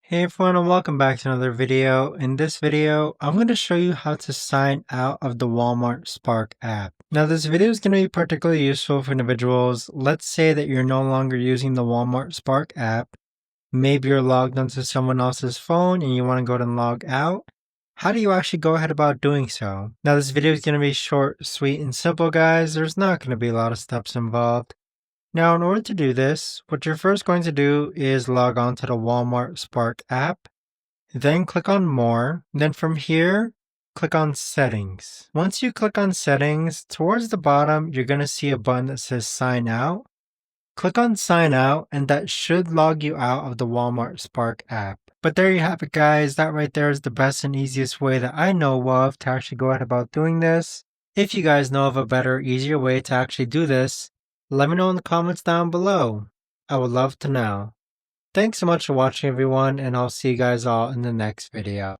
Hey everyone and welcome back to another video. In this video, I'm going to show you how to sign out of the Walmart Spark app. Now this video is going to be particularly useful for individuals. Let's say that you're no longer using the Walmart Spark app. Maybe you're logged onto someone else's phone and you want to go and log out. How do you actually go ahead about doing so? Now this video is going to be short, sweet, and simple, guys. There's not going to be a lot of steps involved. Now, in order to do this, what you're first going to do is log on to the Walmart Spark app, then click on More. Then from here, click on Settings. Once you click on Settings, towards the bottom, you're going to see a button that says Sign Out. Click on Sign Out, and that should log you out of the Walmart Spark app. But there you have it, guys. That right there is the best and easiest way that I know of to actually go ahead about doing this. If you guys know of a better, easier way to actually do this, let me know in the comments down below. I would love to know. Thanks so much for watching, everyone, and I'll see you guys all in the next video.